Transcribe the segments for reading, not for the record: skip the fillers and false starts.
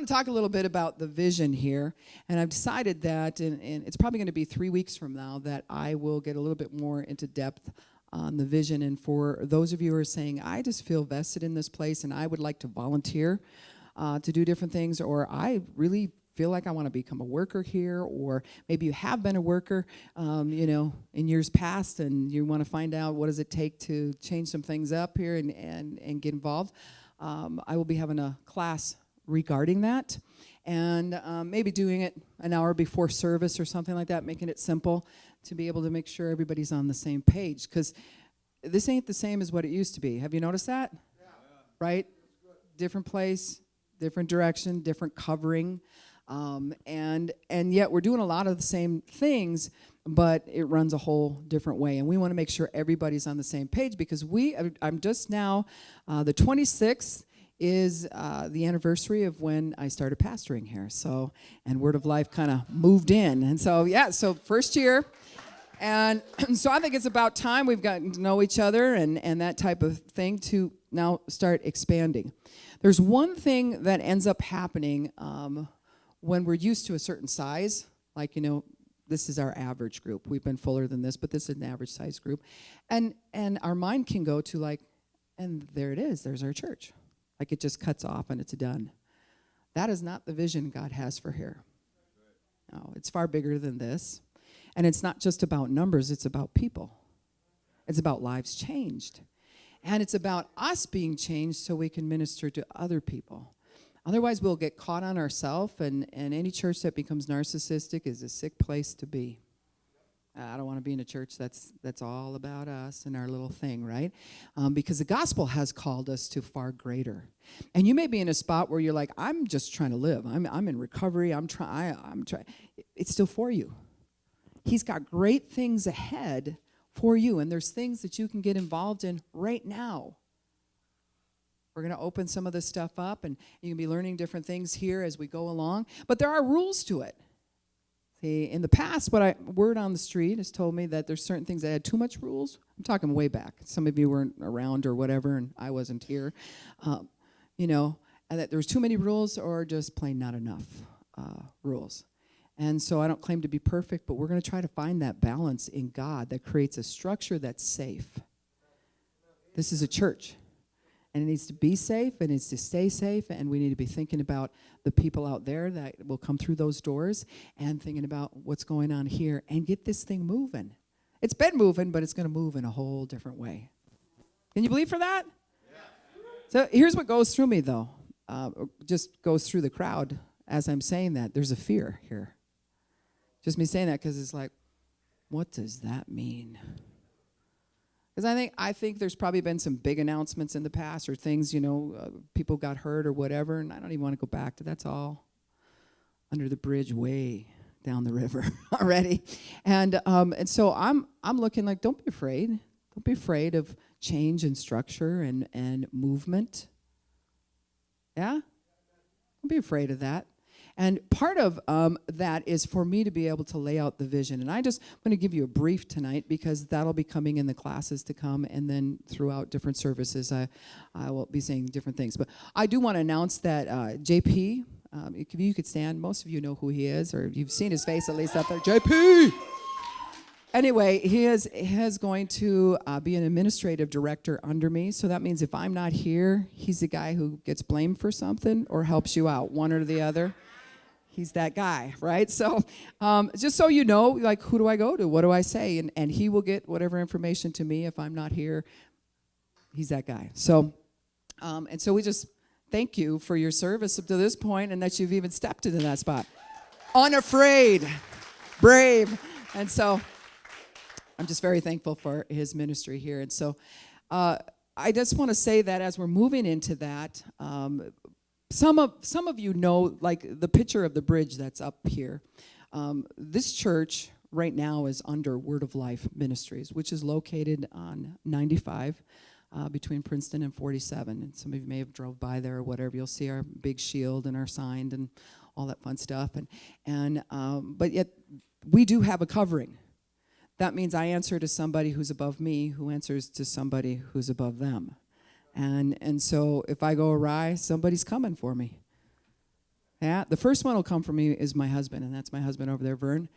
to talk a little bit about the vision here, and I've decided that, and it's probably going to be 3 weeks from now, that I will get a little bit more into depth on the vision. And for those of you who are saying, I just feel vested in this place and I would like to volunteer to do different things, or I really feel like I want to become a worker here, or maybe you have been a worker, in years past, and you want to find out what does it take to change some things up here and get involved. I will be having a class regarding that, and maybe doing it an hour before service or something like that, making it simple to be able to make sure everybody's on the same page, because this ain't the same as what it used to be. Have you noticed that? Yeah. Right? Different place, different direction, different covering, and yet we're doing a lot of the same things, but it runs a whole different way, and we want to make sure everybody's on the same page, because I'm just now, the 26th is the anniversary of when I started pastoring here, so, and Word of Life kind of moved in, and so, so first year, and so I think it's about time we've gotten to know each other and that type of thing to now start expanding. There's one thing that ends up happening when we're used to a certain size, like, this is our average group. We've been fuller than this, but this is an average size group. And our mind can go to like, and there it is, there's our church. Like it just cuts off and it's done. That is not the vision God has for here. No, it's far bigger than this. And it's not just about numbers, it's about people. It's about lives changed. And it's about us being changed so we can minister to other people. Otherwise, we'll get caught on ourselves, and any church that becomes narcissistic is a sick place to be. I don't want to be in a church that's all about us and our little thing, right? Because the gospel has called us to far greater. And you may be in a spot where you're like, I'm just trying to live. I'm in recovery. I'm trying. It's still for you. He's got great things ahead for you, and there's things that you can get involved in right now. We're going to open some of this stuff up, and you can be learning different things here as we go along. But there are rules to it. See, in the past, word on the street has told me that there's certain things that had too much rules. I'm talking way back. Some of you weren't around or whatever, and I wasn't here. And that there was too many rules or just plain not enough rules. And so I don't claim to be perfect, but we're going to try to find that balance in God that creates a structure that's safe. This is a church. And it needs to be safe, it needs to stay safe, and we need to be thinking about the people out there that will come through those doors and thinking about what's going on here and get this thing moving. It's been moving, but it's going to move in a whole different way. Can you believe for that? Yeah. So here's what goes through me, though. Just goes through the crowd as I'm saying that. There's a fear here. Just me saying that because it's like, what does that mean? Because I think there's probably been some big announcements in the past or things, people got hurt or whatever, and I don't even want to go back to that's all under the bridge way down the river already. And so I'm looking like, don't be afraid. Don't be afraid of change and structure and movement. Yeah? Don't be afraid of that. And part of that is for me to be able to lay out the vision. And I'm going to give you a brief tonight because that'll be coming in the classes to come. And then throughout different services, I will be saying different things. But I do want to announce that JP, if you could stand, most of you know who he is, or you've seen his face at least up there. JP! Anyway, he is going to be an administrative director under me. So that means if I'm not here, he's the guy who gets blamed for something or helps you out, one or the other. He's that guy, right? So just so you know, like, who do I go to? What do I say? And he will get whatever information to me if I'm not here. He's that guy. So, and so we just thank you for your service up to this point and that you've even stepped into that spot. Unafraid, brave. And so I'm just very thankful for his ministry here. And so I just want to say that as we're moving into that, some of you know, like the picture of the bridge that's up here. This church right now is under Word of Life Ministries, which is located on 95 between Princeton and 47. And some of you may have drove by there or whatever. You'll see our big shield and our sign and all that fun stuff. But yet we do have a covering. That means I answer to somebody who's above me, who answers to somebody who's above them. And so if I go awry, somebody's coming for me. Yeah, the first one will come for me is my husband, and that's my husband over there, Vern.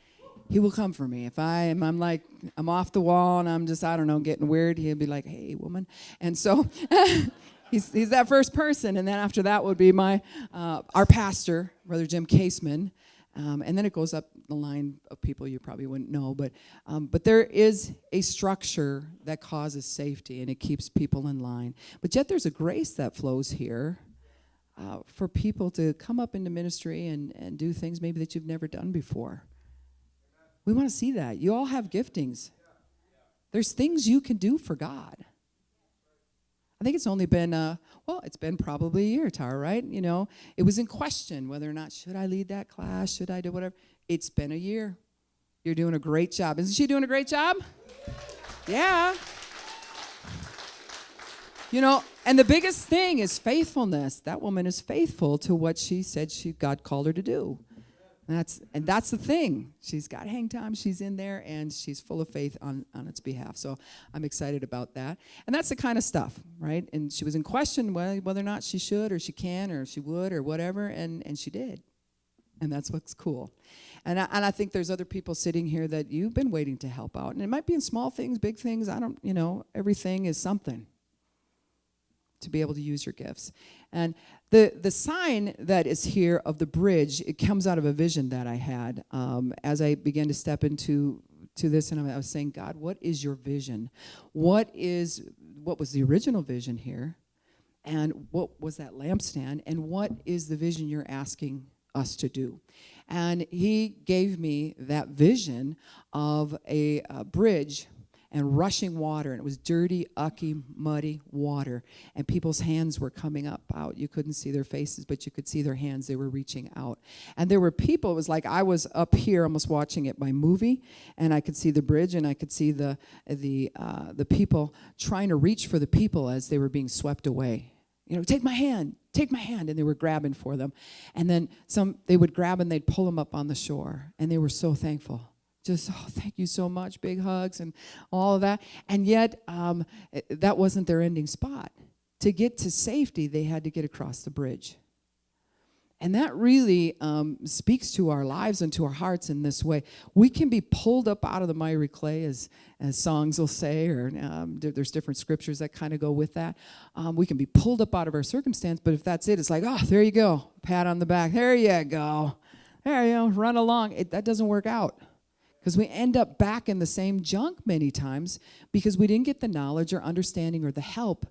He will come for me. If I'm like, I'm off the wall and I'm just, I don't know, getting weird, he'll be like, hey, woman. And so he's that first person. And then after that would be our pastor, Brother Jim Caseman. And then it goes up the line of people you probably wouldn't know. But there is a structure that causes safety, and it keeps people in line. But yet there's a grace that flows here for people to come up into ministry and do things maybe that you've never done before. We want to see that. You all have giftings. There's things you can do for God. I think it's only been, it's been probably a year, Tara, right? You know, it was in question whether or not, should I lead that class? Should I do whatever? It's been a year. You're doing a great job. Isn't she doing a great job? Yeah. You know, and the biggest thing is faithfulness. That woman is faithful to what she said God called her to do. And that's the thing. She's got hang time. She's in there, and she's full of faith on its behalf. So I'm excited about that. And that's the kind of stuff, right? And she was in question whether or not she should or she can or she would or whatever, and she did. And that's what's cool. And I think there's other people sitting here that you've been waiting to help out. And it might be in small things, big things. Everything is something to be able to use your gifts. And the sign that is here of the bridge, it comes out of a vision that I had as I began to step into this, and I was saying, God, what is your vision? What was the original vision here? And what was that lampstand? And what is the vision you're asking us to do? And he gave me that vision of a bridge and rushing water, and it was dirty, ucky, muddy water, and people's hands were coming out. You couldn't see their faces, but you could see their hands. They were reaching out. And there were people, it was like I was up here almost watching it by movie, and I could see the bridge, and I could see the people trying to reach for the people as they were being swept away. You know, take my hand, and they were grabbing for them. And then they would grab and they'd pull them up on the shore, and they were so thankful. Just, thank you so much, big hugs and all of that. And yet, that wasn't their ending spot. To get to safety, they had to get across the bridge. And that really speaks to our lives and to our hearts in this way. We can be pulled up out of the miry clay, as songs will say, or there's different scriptures that kind of go with that. We can be pulled up out of our circumstance, but if that's it, it's like, there you go, pat on the back. There you go. There you go, run along. That doesn't work out. Because we end up back in the same junk many times because we didn't get the knowledge or understanding or the help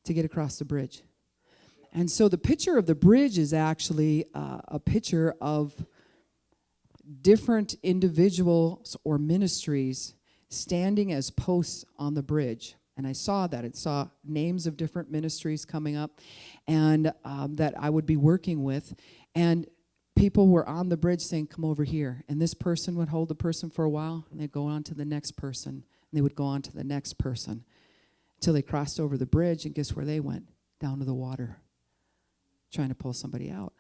to get across the bridge. And so the picture of the bridge is actually a picture of different individuals or ministries standing as posts on the bridge. And I saw that. I saw names of different ministries coming up and that I would be working with. And people were on the bridge saying, come over here. And this person would hold the person for a while, and they'd go on to the next person, and they would go on to the next person until they crossed over the bridge, and guess where they went? Down to the water, trying to pull somebody out.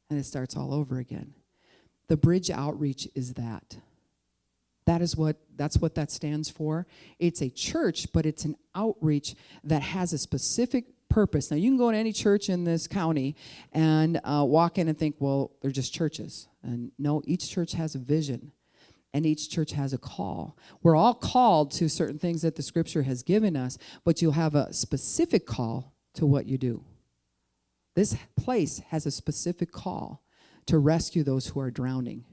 And it starts all over again. The bridge outreach is that. That's what that stands for. It's a church, but it's an outreach that has a specific purpose. Now, you can go to any church in this county and walk in and think, well, they're just churches. And no, each church has a vision, and each church has a call. We're all called to certain things that the Scripture has given us, but you'll have a specific call to what you do. This place has a specific call to rescue those who are drowning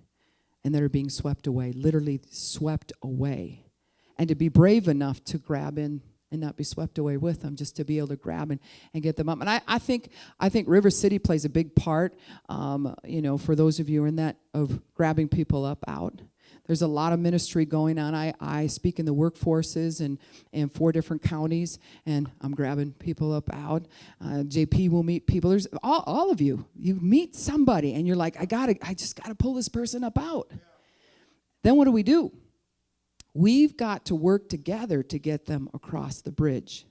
and that are being swept away, literally swept away, and to be brave enough to grab in and not be swept away with them, just to be able to grab and get them up. And I think River City plays a big part, for those of you in that, of grabbing people up out. There's a lot of ministry going on. I speak in the workforces in 4 different counties, and I'm grabbing people up out. JP will meet people. There's all of you. You meet somebody, and you're like, I just got to pull this person up out. Yeah. Then what do? We've got to work together to get them across the bridge.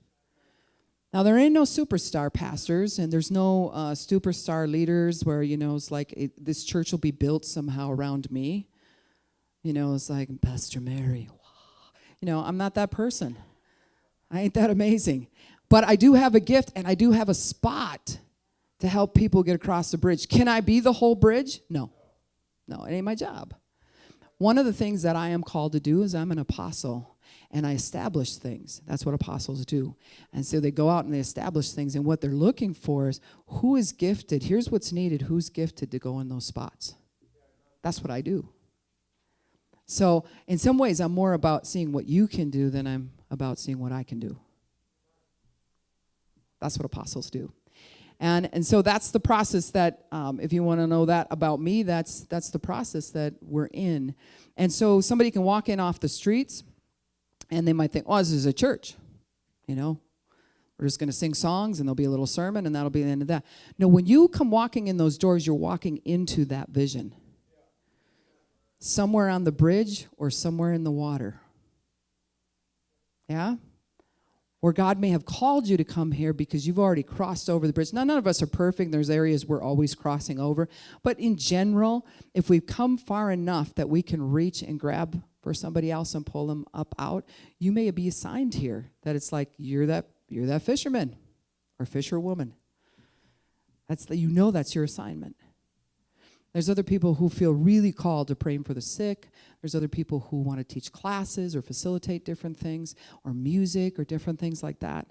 Now, there ain't no superstar pastors, and there's no superstar leaders where, it's like this church will be built somehow around me. It's like, Pastor Mary. I'm not that person. I ain't that amazing. But I do have a gift, and I do have a spot to help people get across the bridge. Can I be the whole bridge? No. No, it ain't my job. One of the things that I am called to do is I'm an apostle, and I establish things. That's what apostles do. And so they go out and they establish things, and what they're looking for is who is gifted. Here's what's needed. Who's gifted to go in those spots? That's what I do. So in some ways, I'm more about seeing what you can do than I'm about seeing what I can do. That's what apostles do. And so that's the process that, if you want to know that about me, that's the process that we're in. And so somebody can walk in off the streets, and they might think, oh, this is a church. You know, we're just going to sing songs, and there'll be a little sermon, and that'll be the end of that. No, when you come walking in those doors, you're walking into that vision. Somewhere on the bridge or somewhere in the water. Yeah? Or God may have called you to come here because you've already crossed over the bridge. Now, none of us are perfect. There's areas we're always crossing over. But in general, if we've come far enough that we can reach and grab for somebody else and pull them up out, you may be assigned here. That it's like you're that fisherman or fisherwoman. That's your assignment. There's other people who feel really called to praying for the sick. There's other people who want to teach classes or facilitate different things or music or different things like that.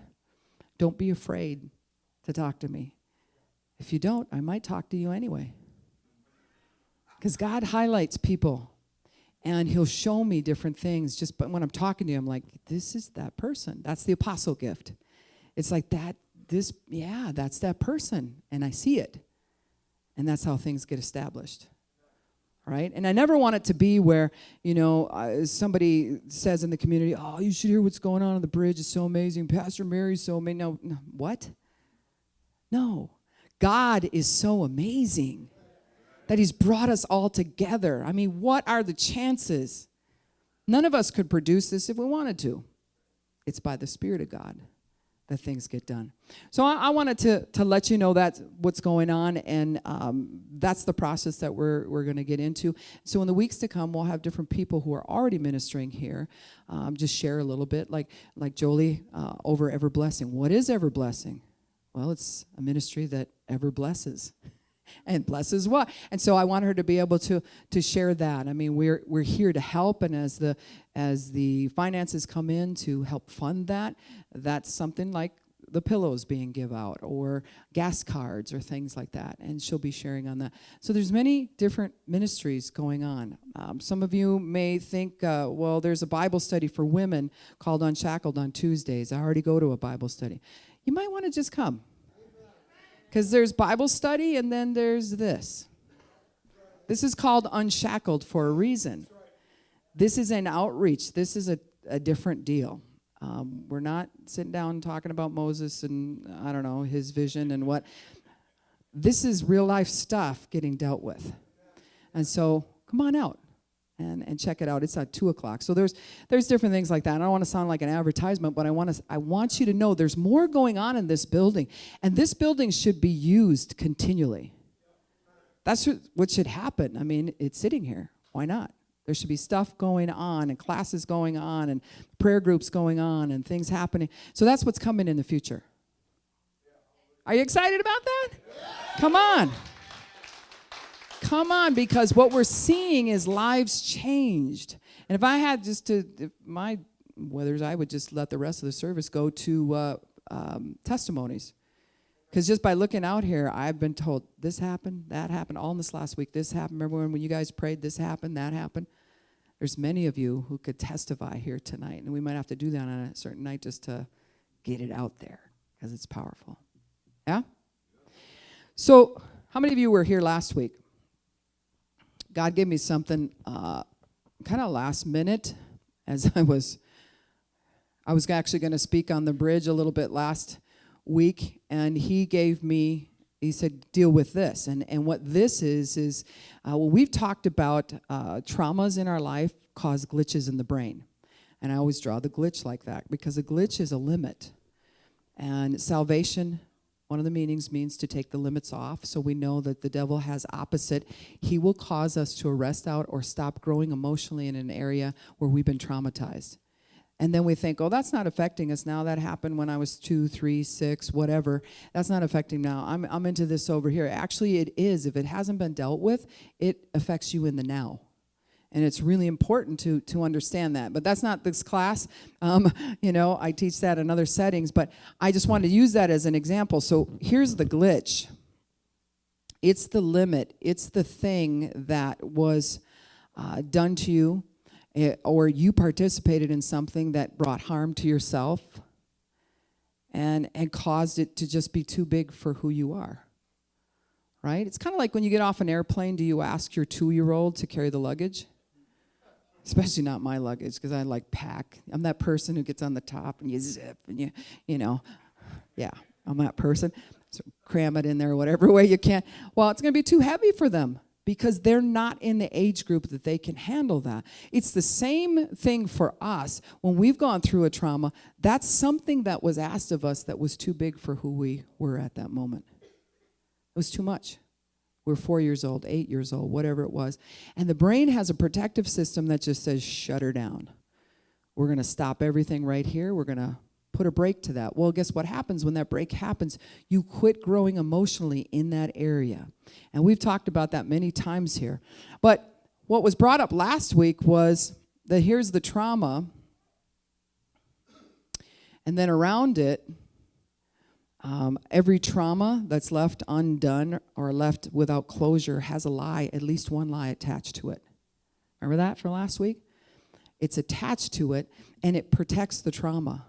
Don't be afraid to talk to me. If you don't, I might talk to you anyway. Because God highlights people, and he'll show me different things. Just but when I'm talking to you, I'm like, this is that person. That's the apostle gift. It's like that's that person, and I see it. And that's how things get established, right? And I never want it to be where, somebody says in the community, oh, you should hear what's going on the bridge. It's so amazing. Pastor Mary's so amazing. No, what? No. God is so amazing that he's brought us all together. I mean, what are the chances? None of us could produce this if we wanted to. It's by the Spirit of God that things get done. So I wanted to let you know that's what's going on, and that's the process that we're going to get into. So in the weeks to come, we'll have different people who are already ministering here just share a little bit, like Jolie over Ever Blessing. What is Ever Blessing? Well, it's a ministry that ever blesses. And blesses what? And so I want her to be able to share that. I mean, we're here to help, and as the finances come in to help fund that, that's something like the pillows being give out or gas cards or things like that. And she'll be sharing on that. So there's many different ministries going on. Some of you may think, well, there's a Bible study for women called Unshackled on Tuesdays. I already go to a Bible study. You might want to just come. Because there's Bible study, and then there's this. This is called Unshackled for a reason. This is an outreach. This is a different deal. We're not sitting down talking about Moses and, I don't know, his vision and what. This is real life stuff getting dealt with. And so come on out and check it out. It's at 2 o'clock. So there's different things like that. I don't want to sound like an advertisement, but I want you to know there's more going on in this building. And this building should be used continually. That's what should happen. I mean, it's sitting here. Why not? There should be stuff going on and classes going on and prayer groups going on and things happening. So that's what's coming in the future. Are you excited about that? Come on. Come on, because what we're seeing is lives changed. And if I had I would just let the rest of the service go to testimonies. Because just by looking out here, I've been told this happened, that happened, all in this last week, this happened. Remember when you guys prayed, this happened, that happened? There's many of you who could testify here tonight, and we might have to do that on a certain night just to get it out there, because it's powerful. Yeah? So how many of you were here last week? God gave me something kind of last minute as I was actually going to speak on the bridge a little bit last week, and he said, deal with this. And what this is we've talked about traumas in our life cause glitches in the brain. And I always draw the glitch like that because a glitch is a limit. And salvation, one of the meanings means to take the limits off. So we know that the devil has opposite. He will cause us to arrest out or stop growing emotionally in an area where we've been traumatized. And then we think, oh, that's not affecting us now. That happened when I was 2, 3, 6, whatever. That's not affecting now. I'm into this over here. Actually, it is. If it hasn't been dealt with, it affects you in the now. And it's really important to understand that. But that's not this class. I teach that in other settings. But I just wanted to use that as an example. So here's the glitch. It's the limit. It's the thing that was done to you, or you participated in something that brought harm to yourself and caused it to just be too big for who you are, right? It's kind of like when you get off an airplane, do you ask your 2-year-old to carry the luggage? Especially not my luggage, because I like pack. I'm that person who gets on the top and you zip and yeah, I'm that person. So cram it in there whatever way you can. Well, it's going to be too heavy for them, because they're not in the age group that they can handle that. It's the same thing for us. When we've gone through a trauma, that's something that was asked of us that was too big for who we were at that moment. It was too much. We're 4 years old, 8 years old, whatever it was. And the brain has a protective system that just says, shut her down. We're going to stop everything right here. We're going to put a break to that. Well, guess what happens when that break happens? You quit growing emotionally in that area. And we've talked about that many times here. But what was brought up last week was that here's the trauma, and then around it, every trauma that's left undone or left without closure has a lie, at least one lie attached to it. Remember that from last week? It's attached to it, and it protects the trauma.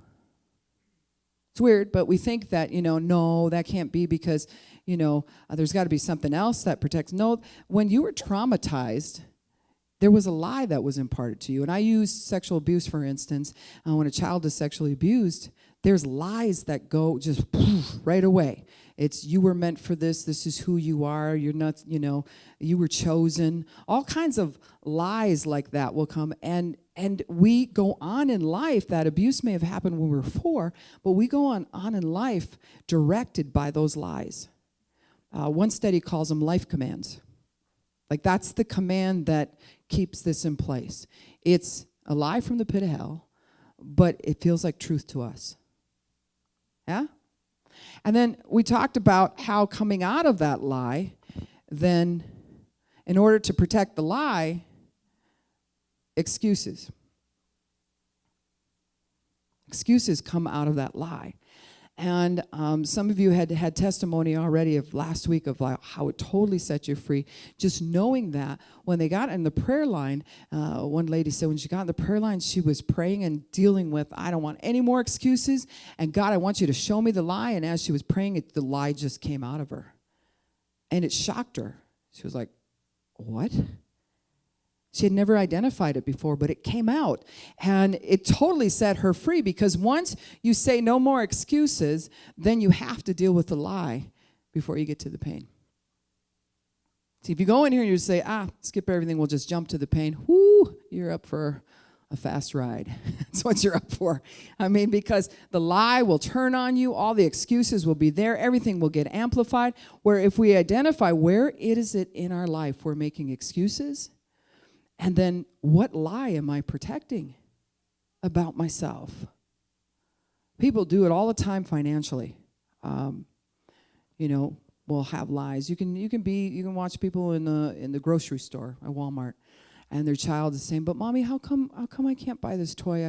It's weird, but we think that, no, that can't be because, there's got to be something else that protects. No, when you were traumatized, there was a lie that was imparted to you. And I use sexual abuse, for instance. When a child is sexually abused, there's lies that go just right away. It's, you were meant for this. This is who you are. You're not, you were chosen. All kinds of lies like that will come. And we go on in life. That abuse may have happened when we were 4, but we go on in life directed by those lies. One study calls them life commands. Like, that's the command that keeps this in place. It's a lie from the pit of hell, but it feels like truth to us. Yeah? And then we talked about how coming out of that lie, then in order to protect the lie, excuses. Excuses come out of that lie. And some of you had testimony already of last week of how it totally set you free. Just knowing that when they got in the prayer line, one lady said when she got in the prayer line, she was praying and dealing with, I don't want any more excuses. And God, I want you to show me the lie. And as she was praying, the lie just came out of her. And it shocked her. She was like, what? She had never identified it before, but it came out. And it totally set her free, because once you say no more excuses, then you have to deal with the lie before you get to the pain. See, if you go in here and you say, skip everything, we'll just jump to the pain, you're up for a fast ride. That's what you're up for. I mean, because the lie will turn on you, all the excuses will be there, everything will get amplified. Where if we identify where it is in our life we're making excuses, and then what lie am I protecting about myself? People do it all the time financially. We'll have lies. You can watch people in the grocery store at Walmart, and their child is saying, "But mommy, how come I can't buy this toy?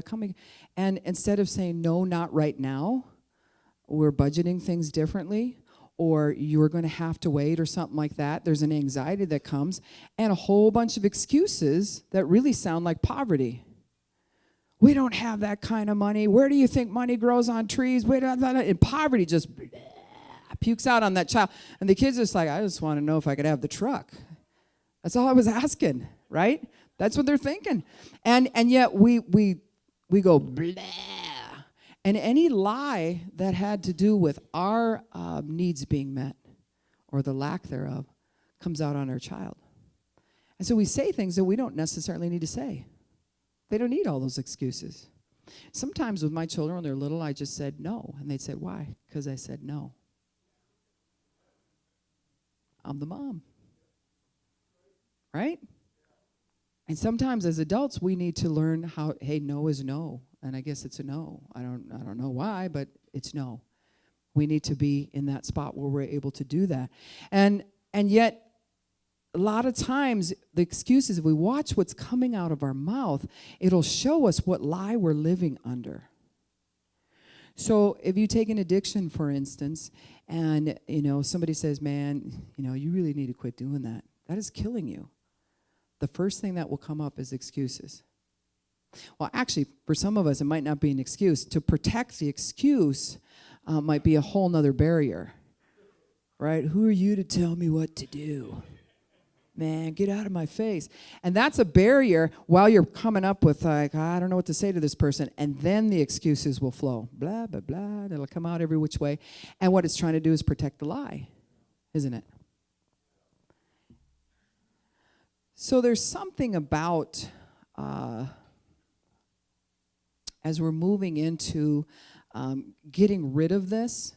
And instead of saying no, not right now, we're budgeting things differently, or you're going to have to wait, or something like that. There's an anxiety that comes, and a whole bunch of excuses that really sound like poverty. We don't have that kind of money. Where do you think money grows on trees? And poverty just pukes out on that child. And the kid's just like, I just want to know if I could have the truck. That's all I was asking, right? That's what they're thinking. And yet we go, blah. And any lie that had to do with our needs being met, or the lack thereof, comes out on our child. And so we say things that we don't necessarily need to say. They don't need all those excuses. Sometimes with my children, when they're little, I just said no. And they'd say, why? Because I said no. I'm the mom. Right? And sometimes as adults, we need to learn how, hey, no is no. And I guess it's a no. I don't know why, but it's no. We need to be in that spot where we're able to do that. And yet, a lot of times, the excuses, if we watch what's coming out of our mouth, it'll show us what lie we're living under. So if you take an addiction, for instance, and, somebody says, man, you really need to quit doing that. That is killing you. The first thing that will come up is excuses. Well, actually, for some of us, it might not be an excuse. To protect the excuse might be a whole nother barrier, right? Who are you to tell me what to do? Man, get out of my face. And that's a barrier while you're coming up with, like, I don't know what to say to this person. And then the excuses will flow. Blah, blah, blah. It'll come out every which way. And what it's trying to do is protect the lie, isn't it? So there's something about, as we're moving into getting rid of this,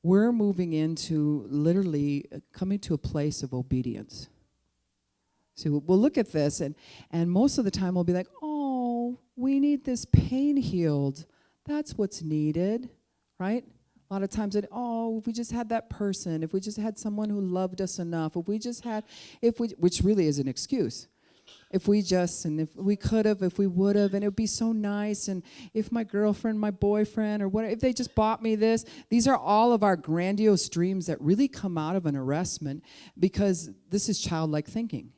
we're moving into literally coming to a place of obedience. So we'll look at this, and most of the time we'll be like, oh, we need this pain healed. That's what's needed, right? A lot of times, if we just had that person, if we just had someone who loved us enough, which really is an excuse. If we could have, if we would have, and it would be so nice, and if my girlfriend, my boyfriend, or whatever, if they just bought me this. These are all of our grandiose dreams that really come out of an arrestment, because this is childlike thinking.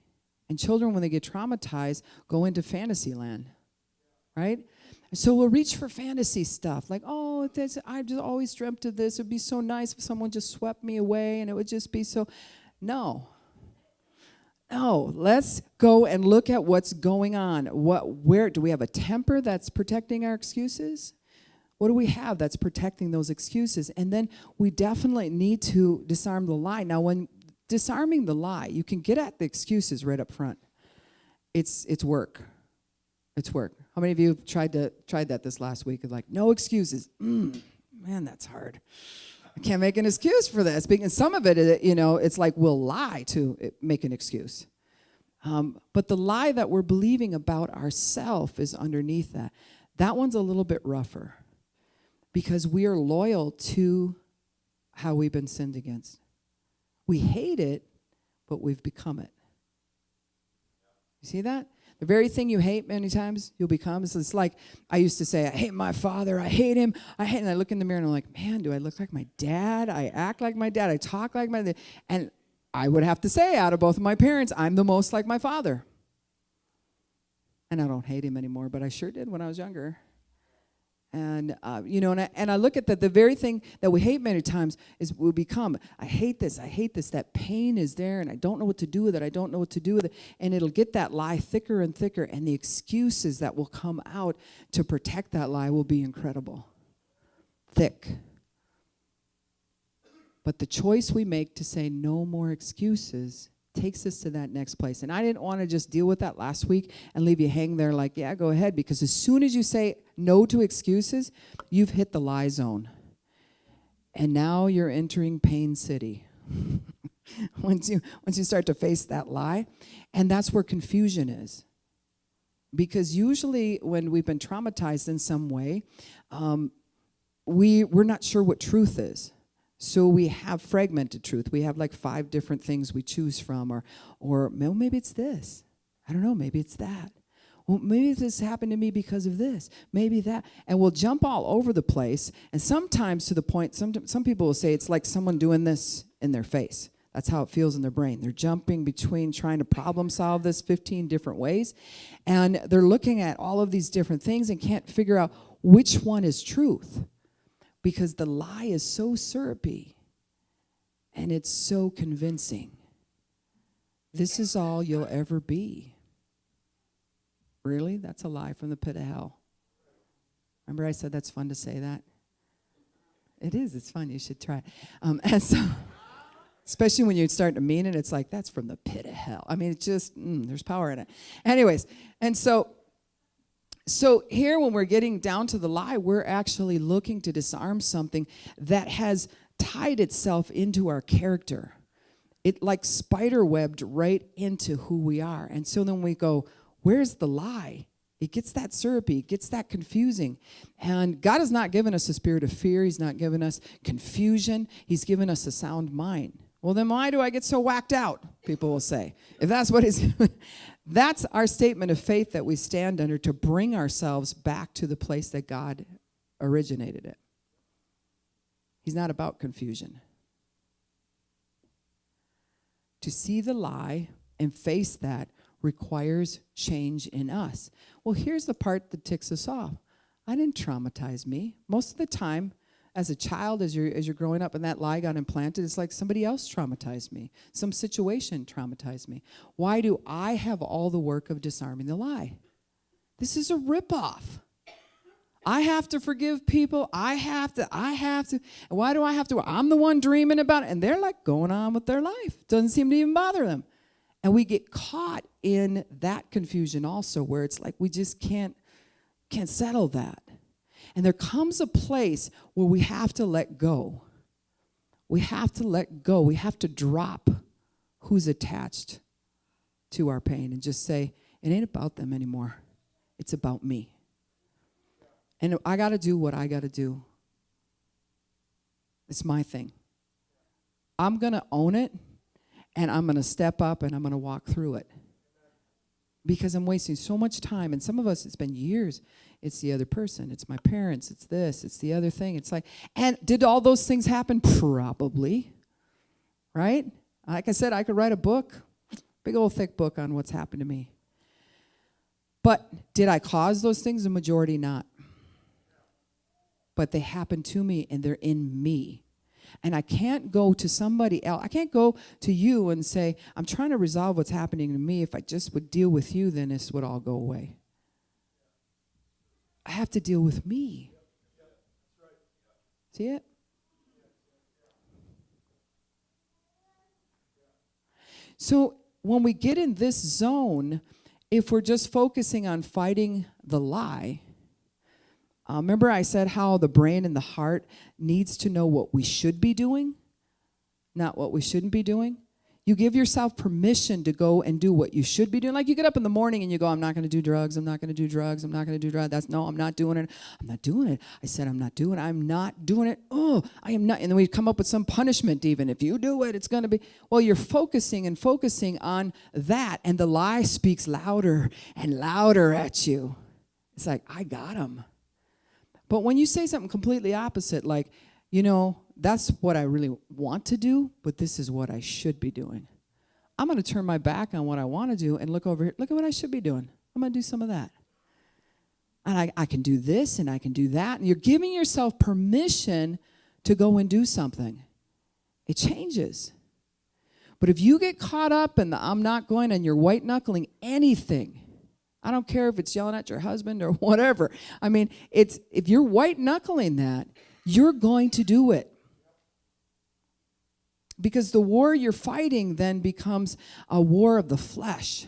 And children, when they get traumatized, go into fantasy land, right? So we'll reach for fantasy stuff, like, I just always dreamt of this. It would be so nice if someone just swept me away, and it would just be so. No, let's go and look at what's going on. Where do we have a temper that's protecting our excuses? What do we have that's protecting those excuses? And then we definitely need to disarm the lie. Now, when disarming the lie, you can get at the excuses right up front. It's work. It's work. How many of you have tried that this last week? Like, no excuses. Man, that's hard. I can't make an excuse for this. Because some of it, it's like we'll lie to make an excuse. But the lie that we're believing about ourselves is underneath that. That one's a little bit rougher, because we are loyal to how we've been sinned against. We hate it, but we've become it. You see that? The very thing you hate many times, you'll become. It's like I used to say, I hate my father, I hate him, and I look in the mirror and I'm like, man, do I look like my dad? I act like my dad, I talk like my dad. And I would have to say, out of both of my parents, I'm the most like my father. And I don't hate him anymore, but I sure did when I was younger. And, and I look at that, the very thing that we hate many times is we become, I hate this, that pain is there, and I don't know what to do with it, and it'll get that lie thicker and thicker, and the excuses that will come out to protect that lie will be incredible. Thick. But the choice we make to say no more excuses takes us to that next place. And I didn't want to just deal with that last week and leave you hang there like, yeah, go ahead. Because as soon as you say no to excuses, you've hit the lie zone. And now you're entering pain city. once you start to face that lie. And that's where confusion is. Because usually when we've been traumatized in some way, we're not sure what truth is. So we have fragmented truth. We have like 5 different things we choose from, or maybe it's this. I don't know, maybe it's that. Well, maybe this happened to me because of this. Maybe that. And we'll jump all over the place. And sometimes to the point, some people will say it's like someone doing this in their face. That's how it feels in their brain. They're jumping between trying to problem solve this 15 different ways. And they're looking at all of these different things and can't figure out which one is truth. Because the lie is so syrupy and it's so convincing. This is all you'll ever be. Really? That's a lie from the pit of hell. Remember I said that's fun to say that? It is. It's fun. You should try it. And so, especially when you start to mean it, it's like, that's from the pit of hell. I mean, it's just, there's power in it. Anyways, and so here, when we're getting down to the lie, we're actually looking to disarm something that has tied itself into our character. It like spider webbed right into who we are. And so then we go, where's the lie? It gets that syrupy. It gets that confusing. And God has not given us a spirit of fear. He's not given us confusion. He's given us a sound mind. Well, then why do I get so whacked out? People will say. If that's what is, that's our statement of faith that we stand under to bring ourselves back to the place that God originated it. He's not about confusion. To see the lie and face that requires change in us. Well, here's the part that ticks us off. I didn't traumatize me. Most of the time, as a child, as you're growing up and that lie got implanted, it's like somebody else traumatized me. Some situation traumatized me. Why do I have all the work of disarming the lie? This is a ripoff. I have to forgive people. I have to. Why do I have to? I'm the one dreaming about it. And they're like going on with their life. Doesn't seem to even bother them. And we get caught in that confusion also, where it's like we just can't settle that. And there comes a place where we have to let go. We have to let go. We have to drop who's attached to our pain and just say, it ain't about them anymore. It's about me. And I got to do what I got to do. It's my thing. I'm going to own it, and I'm going to step up, and I'm going to walk through it. Because I'm wasting so much time. And some of us, it's been years. It's the other person. It's my parents. It's this. It's the other thing. It's like, and did all those things happen? Probably. Right? Like I said, I could write a book, big old thick book on what's happened to me. But did I cause those things? The majority not. But they happened to me, and they're in me. And I can't go to somebody else. I can't go to you and say, I'm trying to resolve what's happening to me. If I just would deal with you, then this would all go away. I have to deal with me. See it? So when we get in this zone, if we're just focusing on fighting the lie, remember I said how the brain and the heart needs to know what we should be doing, not what we shouldn't be doing. You give yourself permission to go and do what you should be doing. Like you get up in the morning and you go, I'm not going to do drugs. I'm not going to do drugs. I'm not going to do drugs. No, I'm not doing it. I'm not doing it. I said I'm not doing it. I'm not doing it. Oh, I am not. And then we come up with some punishment even. If you do it, it's going to be. Well, you're focusing on that. And the lie speaks louder and louder at you. It's like, I got him. But when you say something completely opposite, like, that's what I really want to do, but this is what I should be doing. I'm going to turn my back on what I want to do and look over here. Look at what I should be doing. I'm going to do some of that. And I can do this and I can do that. And you're giving yourself permission to go and do something. It changes. But if you get caught up in the I'm not going and you're white knuckling anything, I don't care if it's yelling at your husband or whatever. I mean, if you're white knuckling that, you're going to do it. Because the war you're fighting then becomes a war of the flesh.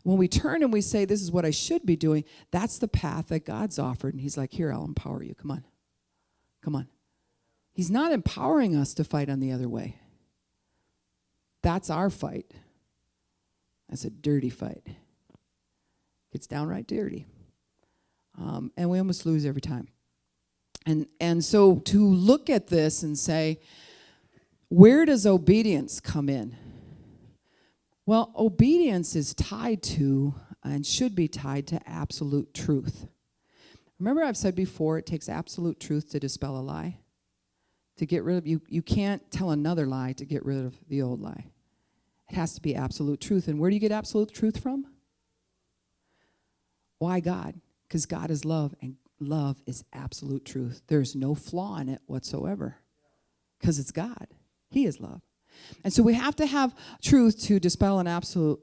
When we turn and we say, this is what I should be doing, that's the path that God's offered. And he's like, here, I'll empower you. Come on. Come on. He's not empowering us to fight on the other way. That's our fight. That's a dirty fight. It's downright dirty. And we almost lose every time. And so to look at this and say, where does obedience come in? Well, obedience is tied to and should be tied to absolute truth. Remember I've said before, it takes absolute truth to dispel a lie. To get rid of, you can't tell another lie to get rid of the old lie. It has to be absolute truth. And where do you get absolute truth from? Why God? Because God is love, and love is absolute truth. There's no flaw in it whatsoever. Because it's God. He is love. And so we have to have truth to dispel an absolute,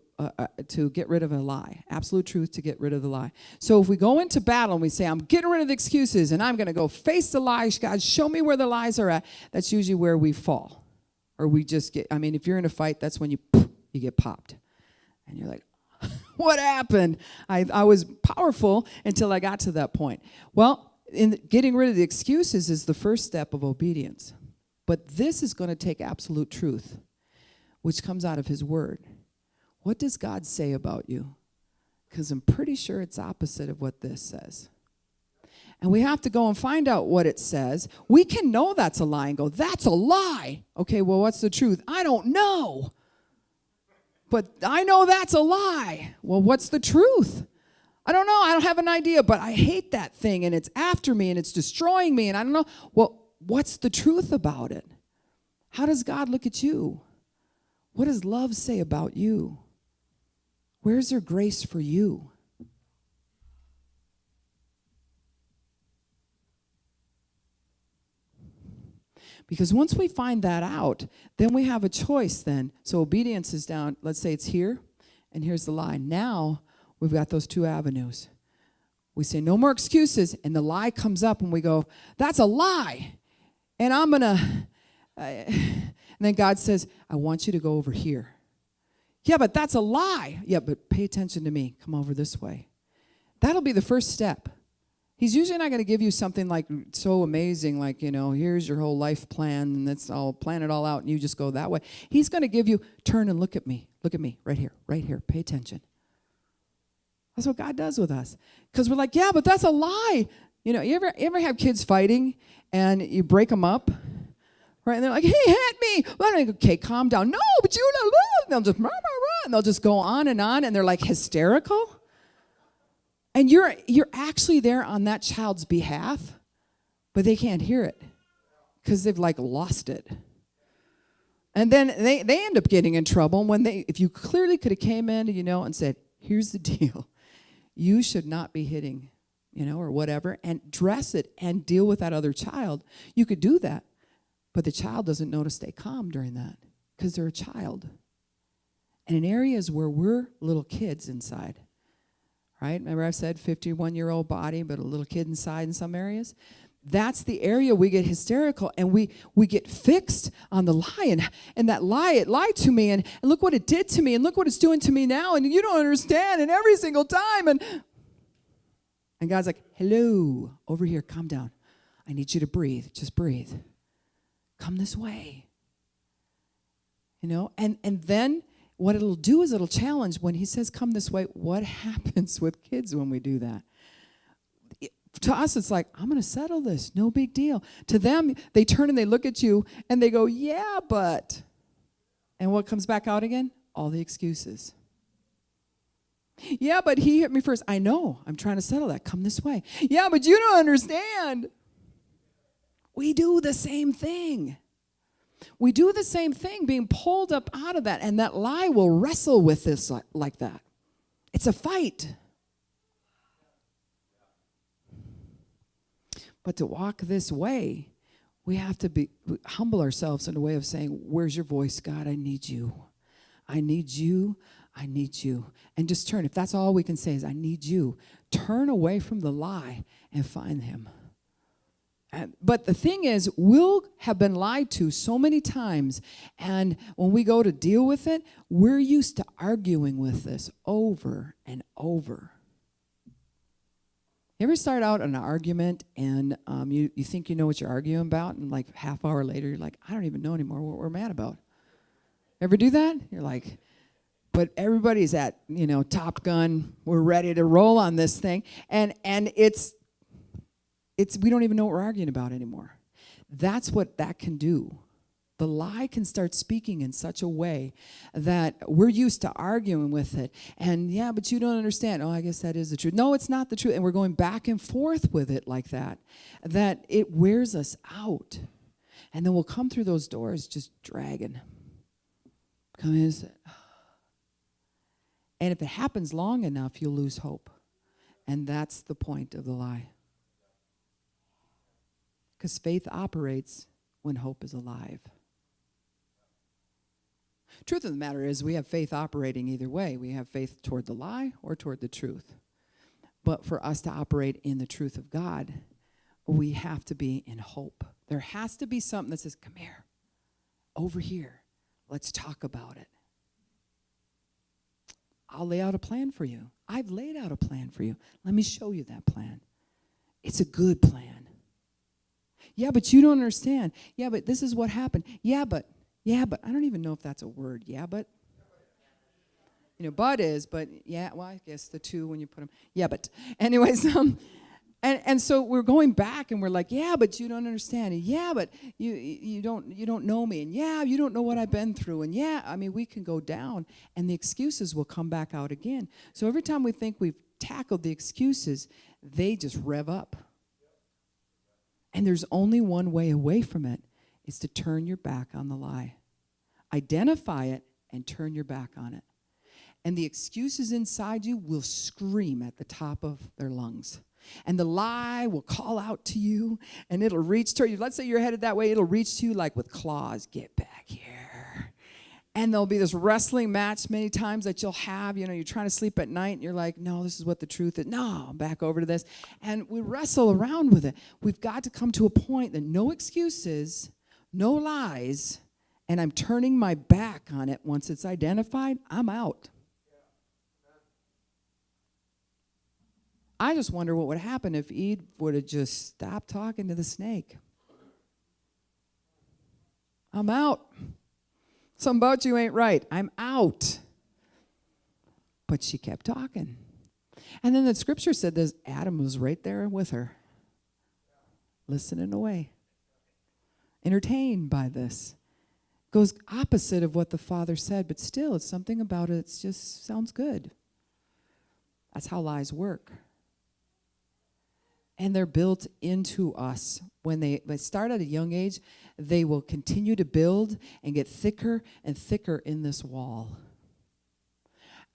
to get rid of a lie. Absolute truth to get rid of the lie. So if we go into battle and we say, I'm getting rid of the excuses and I'm going to go face the lies, God, show me where the lies are at, that's usually where we fall. Or we just get, if you're in a fight, that's when you get popped. And you're like, what happened? I was powerful until I got to that point. Well, in getting rid of the excuses is the first step of obedience. But this is going to take absolute truth, which comes out of his word. What does God say about you? Because I'm pretty sure it's opposite of what this says. And we have to go and find out what it says. We can know that's a lie and go, that's a lie. Okay, well, what's the truth? I don't know. But I know that's a lie. Well, what's the truth? I don't know. I don't have an idea, but I hate that thing, and it's after me, and it's destroying me, and I don't know. Well, what's the truth about it? How does God look at you? What does love say about you? Where's there grace for you? Because once we find that out, then we have a choice then. So obedience is down. Let's say it's here, and here's the lie. Now we've got those two avenues. We say no more excuses, and the lie comes up, and we go, that's a lie. And I'm going to, and then God says, I want you to go over here. Yeah, but that's a lie. Yeah, but pay attention to me. Come over this way. That'll be the first step. He's usually not going to give you something like so amazing, like, here's your whole life plan, and I'll plan it all out, and you just go that way. He's going to give you, turn and look at me, right here, pay attention. That's what God does with us. Because we're like, yeah, but that's a lie. You ever have kids fighting, and you break them up? Right, and they're like, he hit me. Well, I'm like, okay, calm down. No, but you know, and they'll just, and they'll just go on, and they're like hysterical. And you're actually there on that child's behalf, but they can't hear it because they've like lost it. And then they end up getting in trouble when if you clearly could have came in, and said, here's the deal. You should not be hitting, or whatever, and dress it and deal with that other child. You could do that. But the child doesn't know to stay calm during that because they're a child. And in areas where we're little kids inside, right? Remember I said 51-year-old body, but a little kid inside in some areas? That's the area we get hysterical, and we get fixed on the lie. And that lie, it lied to me, and look what it did to me, and look what it's doing to me now, and you don't understand, and every single time. And God's like, hello, over here, calm down. I need you to breathe. Just breathe. Come this way. And then what it'll do is it'll challenge when he says come this way. What happens with kids when we do that? To us, it's like, I'm going to settle this. No big deal. To them, they turn and they look at you and they go, yeah, but. And what comes back out again? All the excuses. Yeah, but he hit me first. I know. I'm trying to settle that. Come this way. Yeah, but you don't understand. We do the same thing. We do the same thing, being pulled up out of that, and that lie will wrestle with this like that. It's a fight. But to walk this way, we have to humble ourselves in a way of saying, where's your voice, God? I need you. I need you. I need you. And just turn. If that's all we can say is, I need you. Turn away from the lie and find him. But the thing is, we'll have been lied to so many times, and when we go to deal with it, we're used to arguing with this over and over. You ever start out an argument, and you think you know what you're arguing about, and like half hour later, you're like, I don't even know anymore what we're mad about. Ever do that? You're like, but everybody's at, Top Gun, we're ready to roll on this thing, and it's we don't even know what we're arguing about anymore. That's what that can do. The lie can start speaking in such a way that we're used to arguing with it. And yeah, but you don't understand. Oh, I guess that is the truth. No, it's not the truth. And we're going back and forth with it like that it wears us out. And then we'll come through those doors just dragging. Come in. And if it happens long enough, you'll lose hope. And that's the point of the lie. Because faith operates when hope is alive. Truth of the matter is, we have faith operating either way. We have faith toward the lie or toward the truth. But for us to operate in the truth of God, we have to be in hope. There has to be something that says, come here, over here, let's talk about it. I'll lay out a plan for you. I've laid out a plan for you. Let me show you that plan. It's a good plan. Yeah, but you don't understand. Yeah, but this is what happened. Yeah, but I don't even know if that's a word. Yeah, but. but is, but yeah, well, I guess the two when you put them, yeah, but anyways, and so we're going back and we're like, yeah, but you don't understand, and yeah, but you don't know me, and yeah, you don't know what I've been through, and yeah, I mean, we can go down, and the excuses will come back out again. So every time we think we've tackled the excuses, they just rev up. And there's only one way away from it, is to turn your back on the lie. Identify it and turn your back on it. And the excuses inside you will scream at the top of their lungs. And the lie will call out to you, and it'll reach toward you. Let's say you're headed that way. It'll reach to you like with claws. Get back here. And there'll be this wrestling match many times that you'll have. You're trying to sleep at night, and you're like, no, this is what the truth is. No, I'm back over to this. And we wrestle around with it. We've got to come to a point that no excuses, no lies, and I'm turning my back on it. Once it's identified, I'm out. I just wonder what would happen if Eve would have just stopped talking to the snake. I'm out. Something about you ain't right. I'm out. But she kept talking. And then the scripture said that Adam was right there with her, listening away, entertained by this. Goes opposite of what the Father said, but still, it's something about it that just sounds good. That's how lies work. And they're built into us. When they start at a young age, they will continue to build and get thicker and thicker in this wall.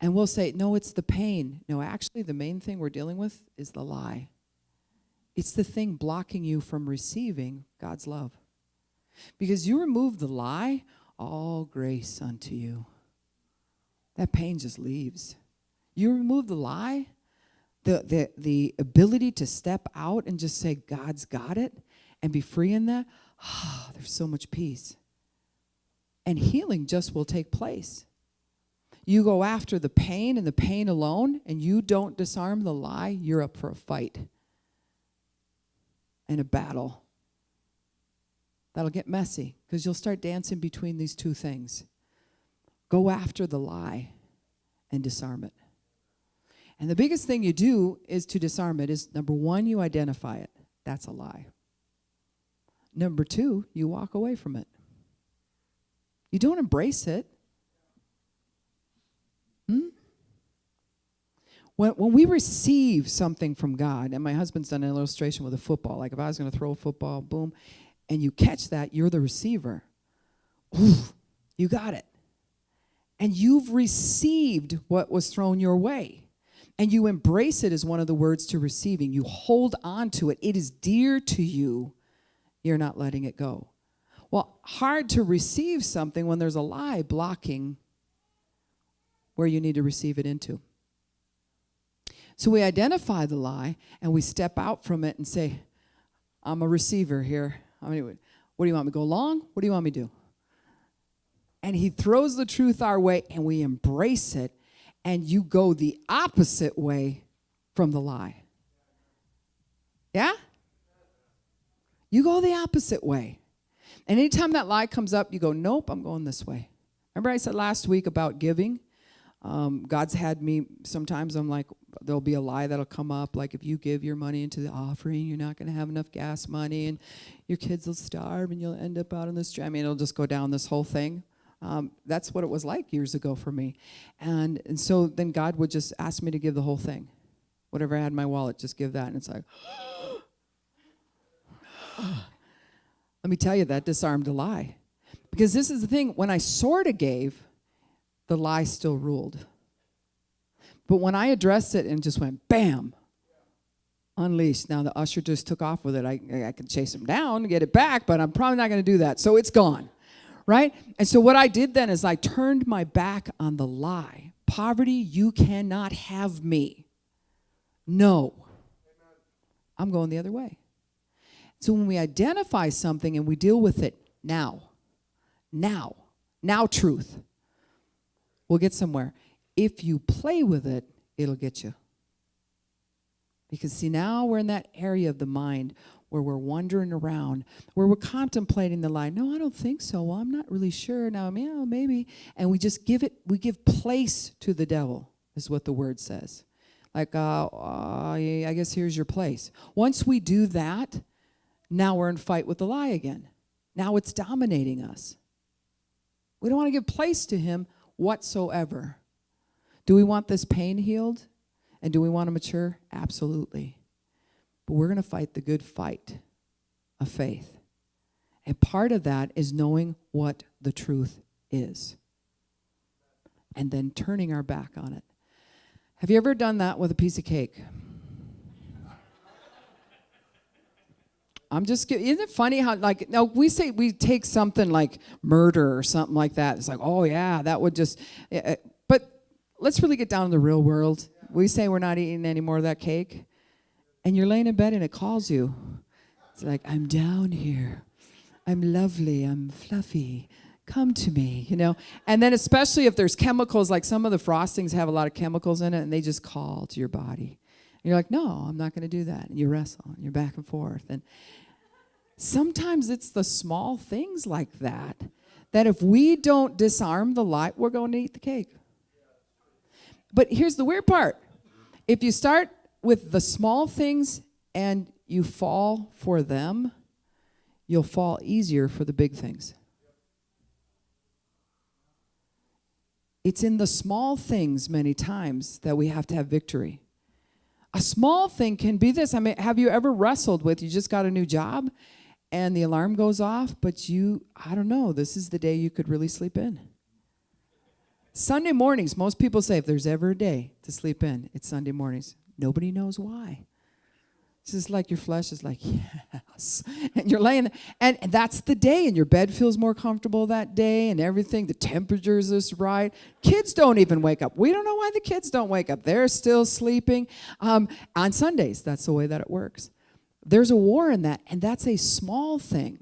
And we'll say, no, it's the pain. No, actually, the main thing we're dealing with is the lie. It's the thing blocking you from receiving God's love. Because you remove the lie, all grace unto you. That pain just leaves. You remove the lie, the ability to step out and just say, God's got it, and be free in that, there's so much peace. And healing just will take place. You go after the pain and the pain alone, and you don't disarm the lie, you're up for a fight and a battle. That'll get messy, because you'll start dancing between these two things. Go after the lie and disarm it. And the biggest thing you do is to disarm it is, number one, you identify it. That's a lie. Number two, you walk away from it. You don't embrace it. When we receive something from God, and my husband's done an illustration with a football, like if I was going to throw a football, boom, and you catch that, you're the receiver. Ooh, you got it. And you've received what was thrown your way. And you embrace it as one of the words to receiving. You hold on to it. It is dear to you. You're not letting it go. Well, hard to receive something when there's a lie blocking where you need to receive it into. So we identify the lie, and we step out from it and say, I'm a receiver here. What do you want me to go along? What do you want me to do? And he throws the truth our way, and we embrace it, and you go the opposite way from the lie. Yeah? You go the opposite way. And anytime that lie comes up, you go, nope, I'm going this way. Remember I said last week about giving? God's had me, sometimes I'm like, there'll be a lie that'll come up, like if you give your money into the offering, you're not going to have enough gas money, and your kids will starve, and you'll end up out on the street. I mean, it'll just go down this whole thing. That's what it was like years ago for me. And so then God would just ask me to give the whole thing. Whatever I had in my wallet, just give that. And it's like, let me tell you, that disarmed a lie. Because this is the thing, when I sort of gave, the lie still ruled. But when I addressed it and just went, bam, unleashed. Now the usher just took off with it. I could chase him down and get it back, but I'm probably not going to do that. So it's gone, right? And so what I did then is I turned my back on the lie. Poverty, you cannot have me. No. I'm going the other way. So when we identify something and we deal with it now truth, we'll get somewhere. If you play with it, it'll get you. Because see, now we're in that area of the mind where we're wandering around, where we're contemplating the lie. No, I don't think so. Well, I'm not really sure. Now, maybe. And we give place to the devil, is what the word says. Like, I guess here's your place. Once we do that, now we're in fight with the lie again. Now it's dominating us. We don't want to give place to him whatsoever. Do we want this pain healed? And do we want to mature? Absolutely. But we're going to fight the good fight of faith. And part of that is knowing what the truth is. And then turning our back on it. Have you ever done that with a piece of cake? Isn't it funny how, like, no, we take something like murder or something like that. It's like, oh yeah, that would just, but let's really get down to the real world. We say we're not eating any more of that cake, and you're laying in bed and it calls you. It's like, I'm down here. I'm lovely. I'm fluffy. Come to me, And then especially if there's chemicals, like some of the frostings have a lot of chemicals in it, and they just call to your body. And you're like, no, I'm not going to do that. And you wrestle, and you're back and forth. And sometimes it's the small things like that if we don't disarm the lie, we're going to eat the cake. But here's the weird part. If you start with the small things and you fall for them, you'll fall easier for the big things. It's in the small things many times that we have to have victory. A small thing can be this. I mean, have you ever wrestled with, you just got a new job and the alarm goes off, but I don't know, this is the day you could really sleep in. Sunday mornings, most people say if there's ever a day to sleep in, it's Sunday mornings. Nobody knows why. It's just like your flesh is like, yes. And you're laying there, and that's the day, and your bed feels more comfortable that day, and everything, the temperature is just right. Kids don't even wake up. We don't know why the kids don't wake up. They're still sleeping. On Sundays, that's the way that it works. There's a war in that, and that's a small thing.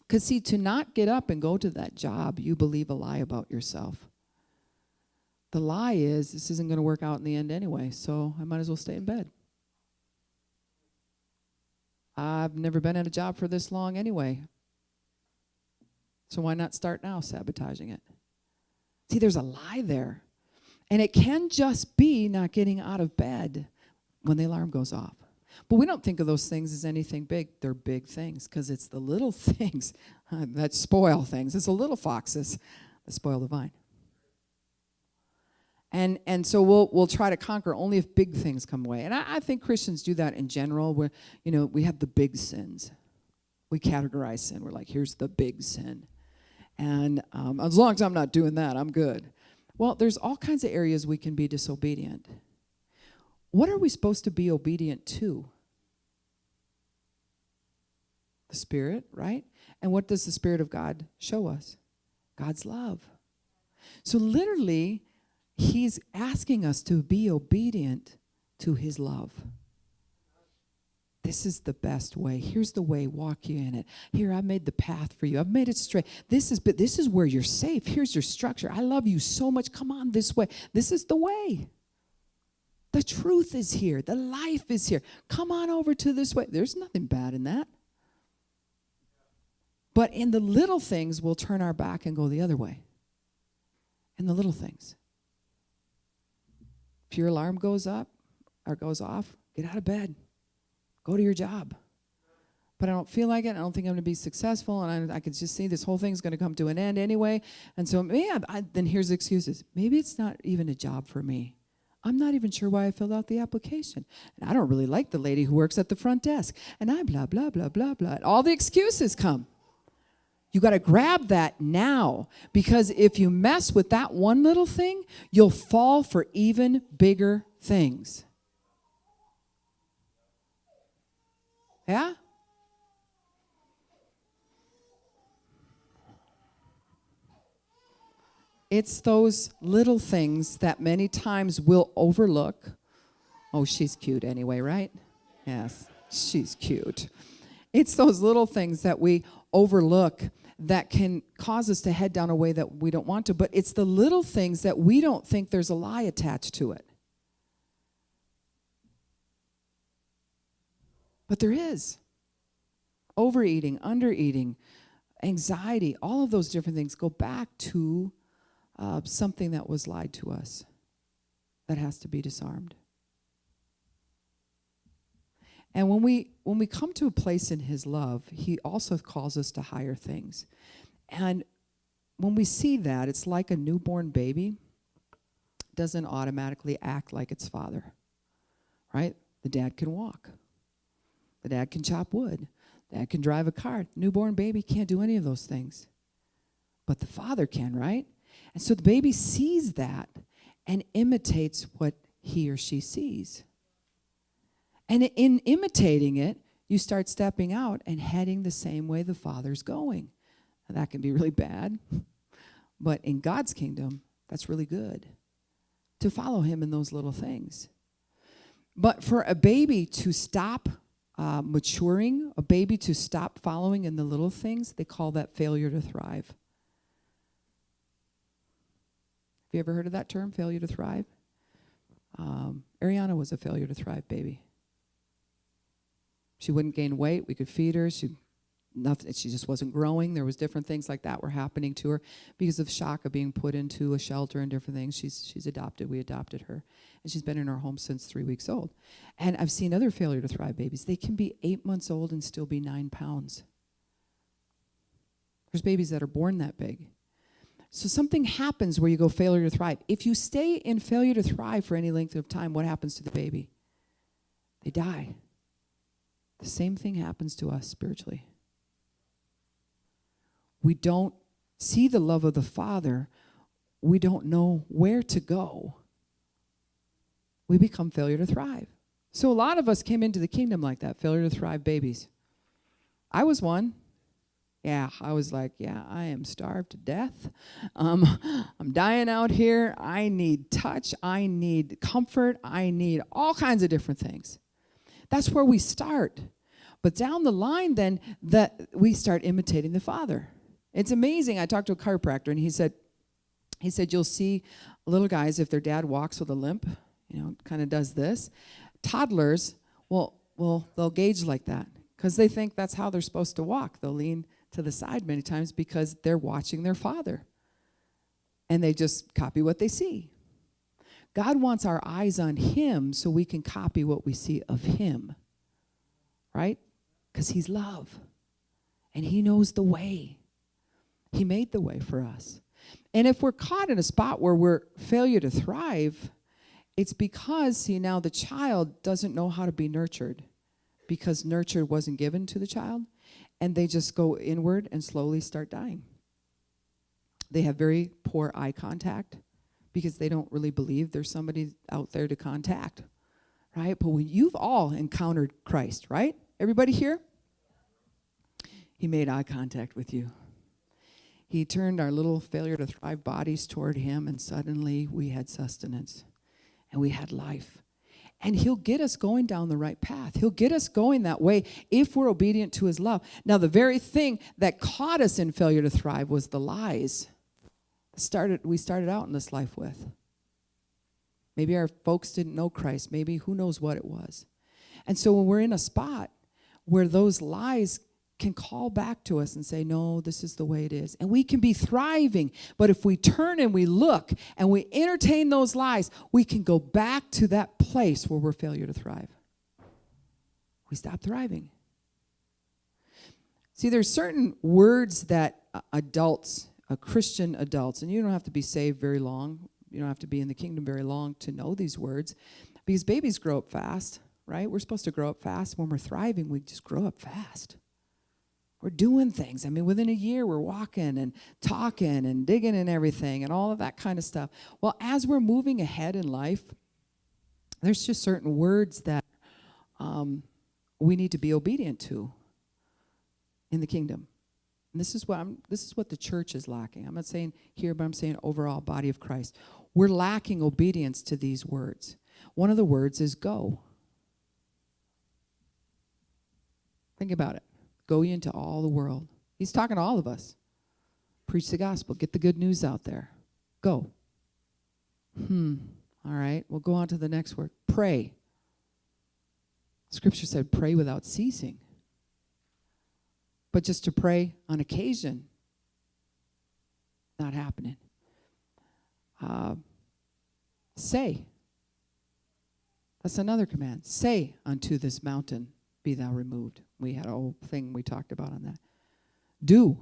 Because, see, to not get up and go to that job, you believe a lie about yourself. The lie is, this isn't going to work out in the end anyway, so I might as well stay in bed. I've never been at a job for this long anyway. So why not start now sabotaging it? See, there's a lie there. And it can just be not getting out of bed when the alarm goes off. But we don't think of those things as anything big. They're big things because it's the little things that spoil things. It's the little foxes that spoil the vine. And so we'll try to conquer only if big things come away. And I think Christians do that in general, where, we have the big sins. We categorize sin. We're like, here's the big sin. And as long as I'm not doing that, I'm good. Well, there's all kinds of areas we can be disobedient. What are we supposed to be obedient to? The Spirit, right? And what does the Spirit of God show us? God's love. So literally, He's asking us to be obedient to His love. This is the best way. Here's the way. Walk you in it. Here, I've made the path for you. I've made it straight. This is where you're safe. Here's your structure. I love you so much. Come on this way. This is the way. The truth is here. The life is here. Come on over to this way. There's nothing bad in that. But in the little things, we'll turn our back and go the other way. In the little things. If your alarm goes up or goes off, get out of bed. Go to your job. But I don't feel like it. I don't think I'm going to be successful. And I could just see this whole thing's going to come to an end anyway. And so, then here's the excuses. Maybe it's not even a job for me. I'm not even sure why I filled out the application. And I don't really like the lady who works at the front desk. And I blah, blah, blah, blah, blah. All the excuses come. You got to grab that now, because if you mess with that one little thing, you'll fall for even bigger things. Yeah? It's those little things that many times we'll overlook. Oh, she's cute anyway, right? Yes, she's cute. It's those little things that we overlook that can cause us to head down a way that we don't want to. But it's the little things that we don't think there's a lie attached to it. But there is. overeating, undereating, anxiety, all of those different things go back to something that was lied to us that has to be disarmed. And when we come to a place in his love, he also calls us to higher things. And when we see that, it's like a newborn baby doesn't automatically act like its father, right? The dad can walk. The dad can chop wood. Dad can drive a car. Newborn baby can't do any of those things. But the father can, right? And so the baby sees that and imitates what he or she sees. And in imitating it, you start stepping out and heading the same way the Father's going. And that can be really bad. But in God's kingdom, that's really good, to follow him in those little things. But for a baby to stop maturing, a baby to stop following in the little things, they call that failure to thrive. Have you ever heard of that term, failure to thrive? Ariana was a failure to thrive baby. She wouldn't gain weight. We could feed her. She just wasn't growing. There was different things like that were happening to her because of shock of being put into a shelter and different things. She's adopted. We adopted her. And she's been in our home since 3 weeks old. And I've seen other failure to thrive babies. They can be 8 months old and still be 9 pounds. There's babies that are born that big. So something happens where you go failure to thrive. If you stay in failure to thrive for any length of time, what happens to the baby? They die. The same thing happens to us spiritually. We don't see the love of the Father. We don't know where to go. We become failure to thrive. So a lot of us came into the kingdom like that, failure to thrive babies. I was one. Yeah, I was like, I am starved to death. I'm dying out here. I need touch. I need comfort. I need all kinds of different things. That's where we start. But down the line, then, that we start imitating the Father. It's amazing. I talked to a chiropractor, and he said, you'll see little guys, if their dad walks with a limp, kind of does this. Toddlers, they'll gauge like that because they think that's how they're supposed to walk. They'll lean to the side many times because they're watching their father. And they just copy what they see. God wants our eyes on him so we can copy what we see of him. Right? Because he's love. And he knows the way. He made the way for us. And if we're caught in a spot where we're failure to thrive, it's because, now the child doesn't know how to be nurtured because nurture wasn't given to the child. And they just go inward and slowly start dying. They have very poor eye contact because they don't really believe there's somebody out there to contact, right? But when you've all encountered Christ, right? Everybody here? He made eye contact with you. He turned our little failure to thrive bodies toward him, and suddenly we had sustenance and we had life. And he'll get us going down the right path. He'll get us going that way if we're obedient to his love. Now, the very thing that caught us in failure to thrive was the lies we started out in this life with. Maybe our folks didn't know Christ. Maybe who knows what it was. And so when we're in a spot where those lies can call back to us and say, no, this is the way it is. And we can be thriving. But if we turn and we look and we entertain those lies, we can go back to that place where we're failure to thrive. We stop thriving. See, there's certain words that adults, Christian adults, and you don't have to be saved very long. You don't have to be in the kingdom very long to know these words. Because babies grow up fast, right? We're supposed to grow up fast. When we're thriving, we just grow up fast. We're doing things. I mean, within a year, we're walking and talking and digging and everything and all of that kind of stuff. Well, as we're moving ahead in life, there's just certain words that we need to be obedient to in the kingdom. And this is what the church is lacking. I'm not saying here, but I'm saying overall, body of Christ. We're lacking obedience to these words. One of the words is go. Think about it. Go ye into all the world. He's talking to all of us. Preach the gospel. Get the good news out there. Go. All right. We'll go on to the next word. Pray. Scripture said pray without ceasing. But just to pray on occasion, not happening. Say. That's another command. Say unto this mountain, be thou removed. We had a whole thing we talked about on that. Do.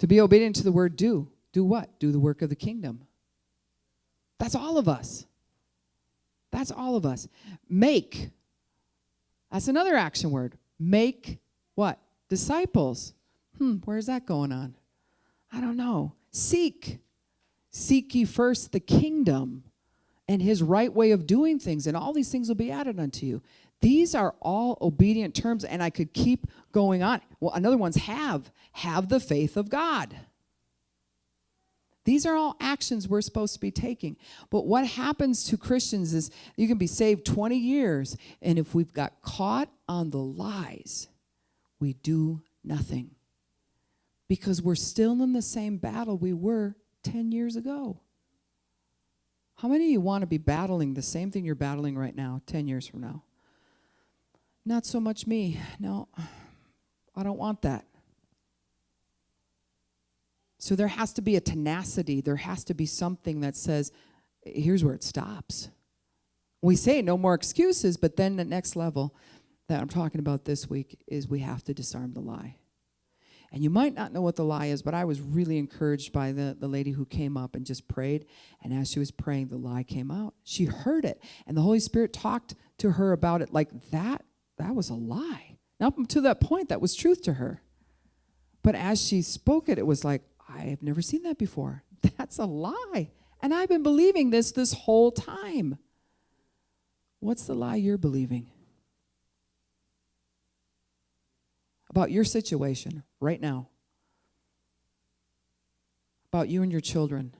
To be obedient to the word do. Do what? Do the work of the kingdom. That's all of us. That's all of us. Make. That's another action word. Make what? Disciples. Where's that going on? I don't know. Seek. Seek ye first the kingdom and his right way of doing things, and all these things will be added unto you. These are all obedient terms, and I could keep going on. Well, another one's have. Have the faith of God. These are all actions we're supposed to be taking. But what happens to Christians is you can be saved 20 years, and if we've got caught on the lies, we do nothing. Because we're still in the same battle we were 10 years ago. How many of you want to be battling the same thing you're battling right now, 10 years from now? Not so much me. No, I don't want that. So there has to be a tenacity. There has to be something that says, here's where it stops. We say no more excuses, but then the next level that I'm talking about this week is we have to disarm the lie. And you might not know what the lie is, but I was really encouraged by the lady who came up and just prayed. And as she was praying, the lie came out. She heard it. And the Holy Spirit talked to her about it like that was a lie. Now, up to that point, that was truth to her. But as she spoke it, it was like, I have never seen that before. That's a lie. And I've been believing this whole time. What's the lie you're believing? About your situation right now. About you and your children.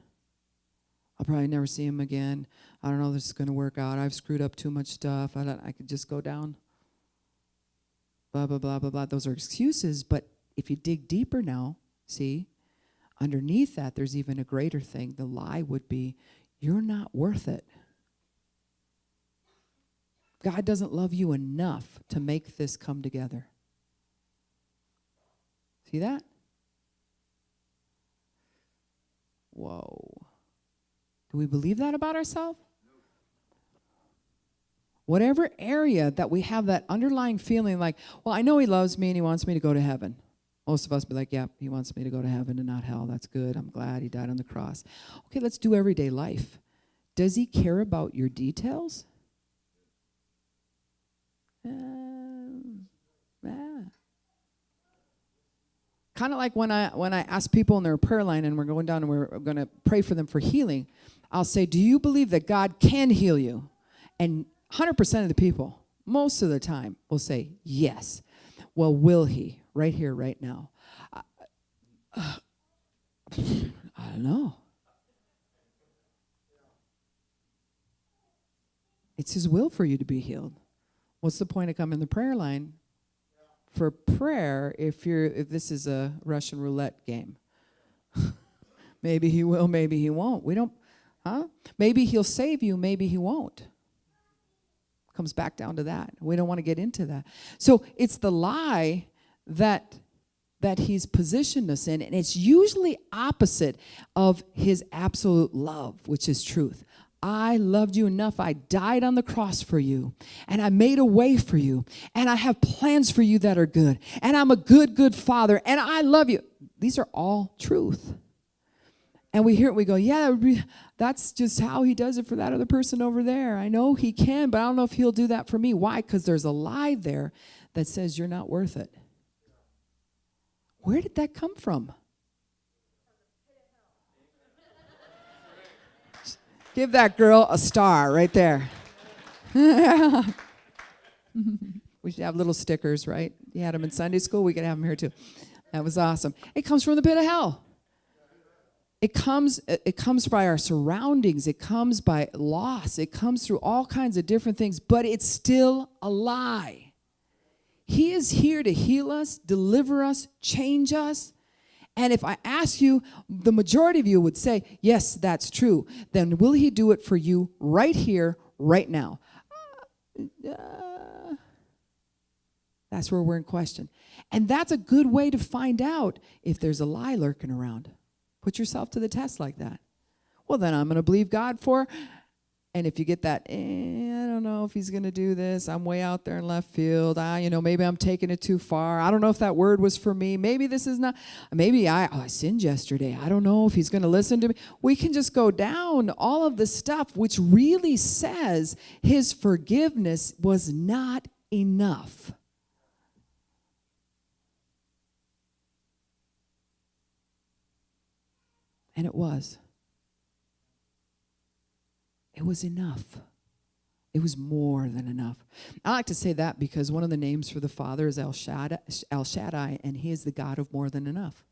I'll probably never see them again. I don't know if this is going to work out. I've screwed up too much stuff. I could just go down. Blah, blah, blah, blah, blah. Those are excuses. But if you dig deeper now, see, underneath that, there's even a greater thing. The lie would be, you're not worth it. God doesn't love you enough to make this come together. See that? Whoa. Do we believe that about ourselves? Whatever area that we have that underlying feeling like, well, I know he loves me and he wants me to go to heaven. Most of us be like, yeah, he wants me to go to heaven and not hell. That's good. I'm glad he died on the cross. Okay, let's do everyday life. Does he care about your details? Kind of like when I ask people in their prayer line and we're going down and we're going to pray for them for healing, I'll say, do you believe that God can heal you? And 100% of the people, most of the time, will say, yes. Well, will he? Right here, right now. I don't know. It's his will for you to be healed. What's the point of coming in the prayer line for prayer if this is a Russian roulette game? Maybe he will, maybe he won't. We don't, Maybe he'll save you, maybe he won't. Comes back down to that. We don't want to get into that. So it's the lie that he's positioned us in, and it's usually opposite of his absolute love, which is truth. I loved you enough. I died on the cross for you, and I made a way for you, and I have plans for you that are good, and I'm a good, good father, and I love you. These are all truth. And we hear it, we go, yeah, that's just how he does it for that other person over there. I know he can, but I don't know if he'll do that for me. Why? Because there's a lie there that says you're not worth it. Where did that come from? Give that girl a star right there. We should have little stickers, right? You had them in Sunday school. We could have them here too. That was awesome. It comes from the pit of hell. It comes by our surroundings. It comes by loss. It comes through all kinds of different things, but it's still a lie. He is here to heal us, deliver us, change us. And if I ask you, the majority of you would say, yes, that's true. Then will he do it for you right here, right now? That That's where we're in question. And that's a good way to find out if there's a lie lurking around. Put yourself to the test like that. Well, then I'm going to believe God for. And if you get that, I don't know if he's going to do this. I'm way out there in left field. Maybe I'm taking it too far. I don't know if that word was for me. Maybe this is not. Maybe I sinned yesterday. I don't know if he's going to listen to me. We can just go down all of the stuff which really says his forgiveness was not enough. And it was. It was enough. It was more than enough. I like to say that because one of the names for the Father is El Shaddai, and he is the God of more than enough.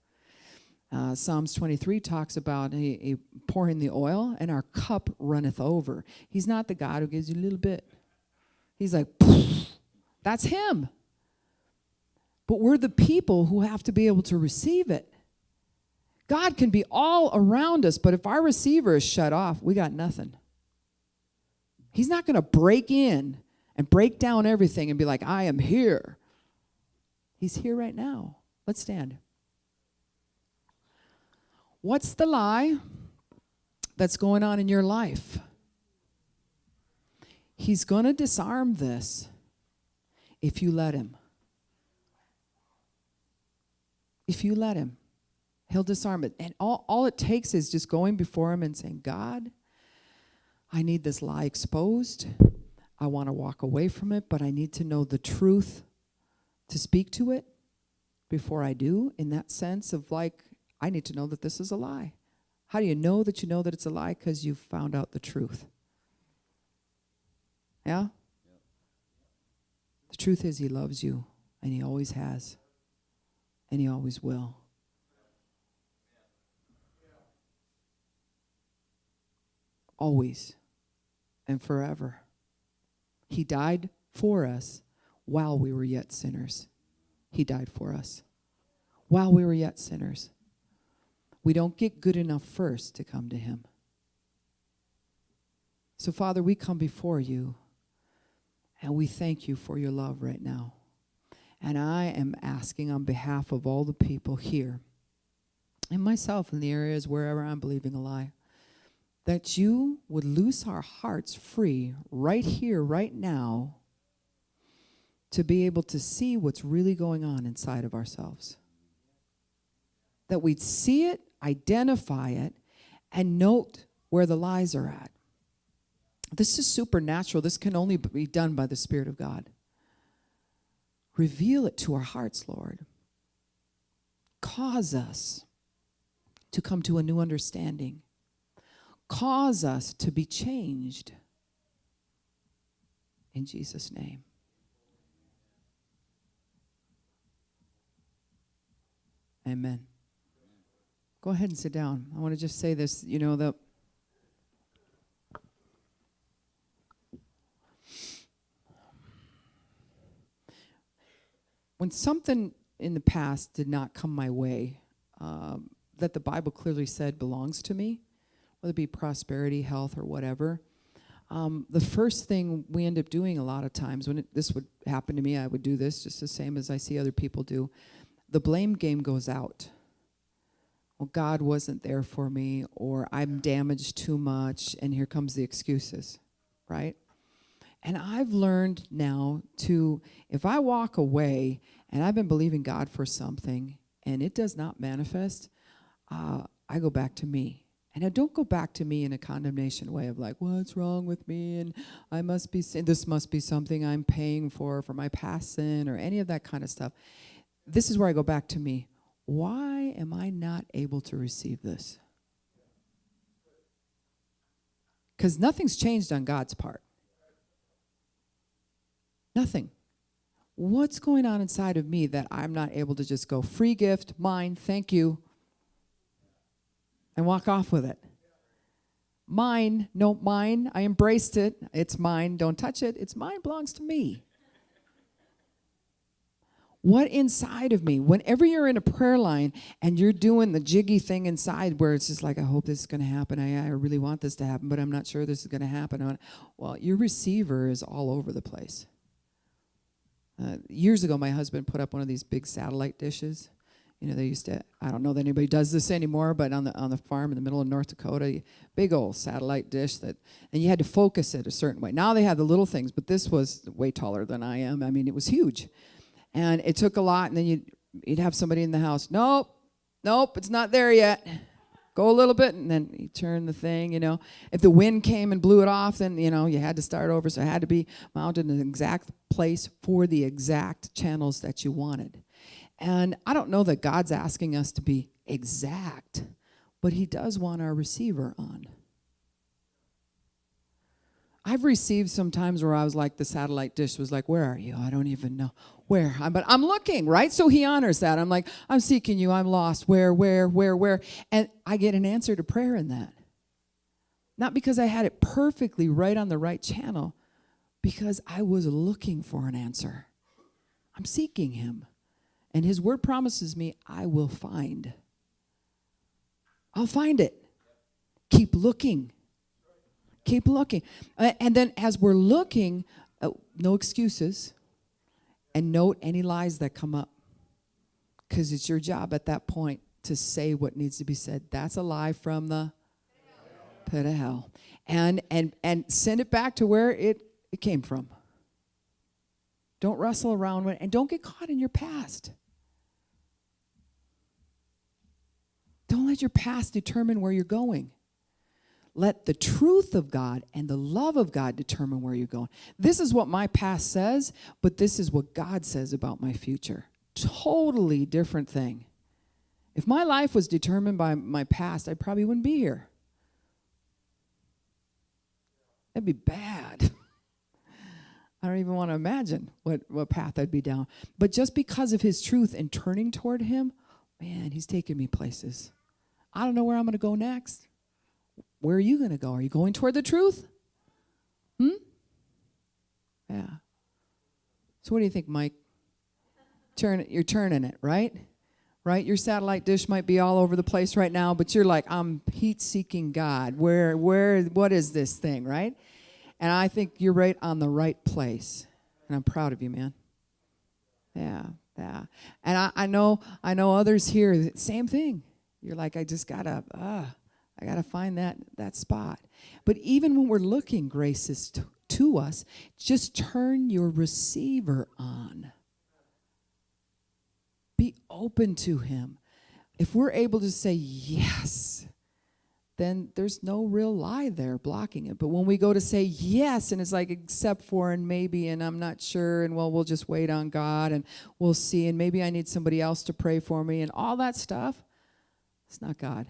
Psalms 23 talks about he pouring the oil, and our cup runneth over. He's not the God who gives you a little bit. He's like, that's him. But we're the people who have to be able to receive it. God can be all around us, but if our receiver is shut off, we got nothing. He's not going to break in and break down everything and be like, I am here. He's here right now. Let's stand. What's the lie that's going on in your life? He's going to disarm this if you let him. If you let him, he'll disarm it. And all it takes is just going before him and saying, God, I need this lie exposed. I want to walk away from it, but I need to know the truth to speak to it before I do, in that sense of like, I need to know that this is a lie. How do you know that it's a lie? Because you've found out the truth. Yeah? The truth is he loves you, and he always has, and he always will. Always and forever. He died for us while we were yet sinners. He died for us while we were yet sinners. We don't get good enough first to come to him. So, Father, we come before you, and we thank you for your love right now. And I am asking on behalf of all the people here, and myself in the areas wherever I'm believing a lie, that you would loose our hearts free right here, right now, to be able to see what's really going on inside of ourselves. That we'd see it, identify it, and note where the lies are at. This is supernatural. This can only be done by the Spirit of God. Reveal it to our hearts, Lord. Cause us to come to a new understanding. Cause us to be changed. In Jesus' name. Amen. Go ahead and sit down. I want to just say this, when something in the past did not come my way, that the Bible clearly said belongs to me, whether it be prosperity, health, or whatever, the first thing we end up doing a lot of times, when this would happen to me, I would do this just the same as I see other people do. The blame game goes out. Well, God wasn't there for me, or I'm damaged too much, and here comes the excuses, right? And I've learned now to, if I walk away and I've been believing God for something and it does not manifest, I go back to me. And I don't go back to me in a condemnation way of like, what's wrong with me? And I must be sin. This must be something I'm paying for my past sin, or any of that kind of stuff. This is where I go back to me. Why am I not able to receive this? Because nothing's changed on God's part. Nothing. What's going on inside of me that I'm not able to just go, free gift, mine, thank you, and walk off with it? Mine, no, mine, I embraced it, it's mine, don't touch it, it's mine, belongs to me. What inside of me, whenever you're in a prayer line and you're doing the jiggy thing inside where it's just like, I hope this is going to happen, I really want this to happen, but I'm not sure this is going to happen. Well, your receiver is all over the place. Years ago, my husband put up one of these big satellite dishes. You know, they used to, I don't know that anybody does this anymore, but on the farm in the middle of North Dakota, big old satellite dish and you had to focus it a certain way. Now they have the little things, but this was way taller than I am. I mean, it was huge. And it took a lot, and then you'd have somebody in the house, nope, it's not there yet. Go a little bit, and then you turn the thing, you know. If the wind came and blew it off, then, you know, you had to start over. So it had to be mounted in the exact place for the exact channels that you wanted. And I don't know that God's asking us to be exact, but he does want our receiver on. I've received some times where I was like, the satellite dish was like, where are you? I don't even know. Where? But I'm looking, right? So he honors that. I'm like, I'm seeking you. I'm lost. Where? And I get an answer to prayer in that. Not because I had it perfectly right on the right channel, because I was looking for an answer. I'm seeking him. And his word promises me, I will find. I'll find it. Keep looking. Keep looking. And then as we're looking, no excuses. And note any lies that come up. Because it's your job at that point to say what needs to be said. That's a lie from the pit of hell. And send it back to where it came from. Don't wrestle around with it. And don't get caught in your past. Don't let your past determine where you're going. Let the truth of God and the love of God determine where you're going. This is what my past says, but this is what God says about my future. Totally different thing. If my life was determined by my past, I probably wouldn't be here. That'd be bad. I don't even want to imagine what path I'd be down. But just because of his truth and turning toward him, man, he's taking me places. I don't know where I'm going to go next. Where are you going to go? Are you going toward the truth? Yeah. So what do you think, Mike? You're turning it, right? Right? Your satellite dish might be all over the place right now, but you're like, I'm heat-seeking God. What is this thing, right? And I think you're right on the right place. And I'm proud of you, man. Yeah. And I know others here, same thing. You're like, I just gotta find that spot. But even when we're looking, grace is to us, just turn your receiver on. Be open to him. If we're able to say yes, then there's no real lie there blocking it. But when we go to say yes, and it's like except for and maybe and I'm not sure, and well, we'll just wait on God and we'll see, and maybe I need somebody else to pray for me and all that stuff, it's not God.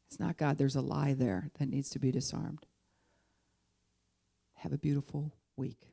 It's not God. There's a lie there that needs to be disarmed. Have a beautiful week.